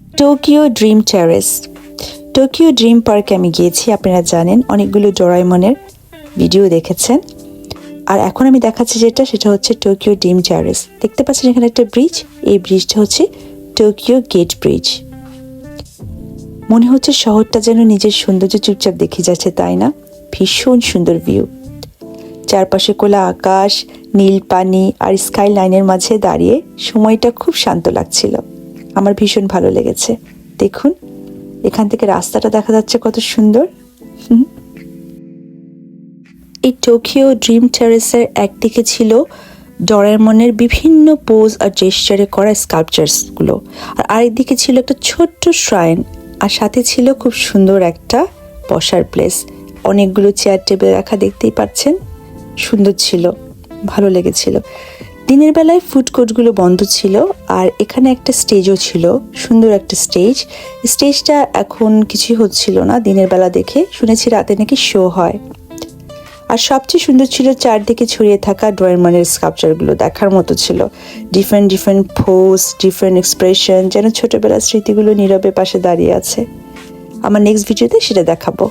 Tokyo dream terrace. Tokyo dream পার্কে আমি গিয়েছি, আপনারা জানেন, অনেকগুলো ডোরাএমনের ভিডিও দেখেছেন। আর এখন আমি দেখাচ্ছি সেটা হচ্ছে টোকিও ড্রিম টেরেস। দেখতে পাচ্ছেন এখানে একটা ব্রিজ, এই ব্রিজটা হচ্ছে টোকিও গেট ব্রিজ। মনে হচ্ছে শহরটা যেন নিজের সৌন্দর্য চুপচাপ দেখে যাচ্ছে, তাই না? ভীষণ সুন্দর ভিউ, চারপাশে খোলা আকাশ, নীল পানি আর স্কাই লাইনের মাঝে দাঁড়িয়ে সময়টা খুব শান্ত লাগছিল। আমার ভীষণ ভালো লেগেছে। দেখুন এখান থেকে রাস্তাটা দেখা যাচ্ছে কত সুন্দর। এই টোকিও ড্রিম টেরেসের একদিকে ছিল ডোরাএমনের বিভিন্ন পোজ আর জেস্চারে করা স্কাল্পচারসগুলো, আর আরেকদিকে ছিল একটা ছোট্ট শ্রাইন, আর সাথে ছিল খুব সুন্দর একটা বসার প্লেস। অনেকগুলো চেয়ার টেবিল রাখা, দেখতেই পাচ্ছেন, সুন্দর ছিল, ভালো লেগেছিল। দিনের বেলায় ফুড কোর্টগুলো বন্ধ ছিল, আর এখানে একটা স্টেজও ছিল, সুন্দর একটা স্টেজটা এখন কিছুই হচ্ছিল না দিনের বেলা দেখে, শুনেছি রাতে নাকি শো হয়। আর সবচেয়ে সুন্দর ছিল চারদিকে ছড়িয়ে থাকা ডোরাএমনের স্কাল্পচারগুলো, দেখার মতো ছিল। ডিফারেন্ট পোজ, ডিফারেন্ট এক্সপ্রেশন, যেন ছোটবেলার স্মৃতিগুলো নীরবে পাশে দাঁড়িয়ে আছে। আমার নেক্সট ভিডিওতে সেটা দেখাবো।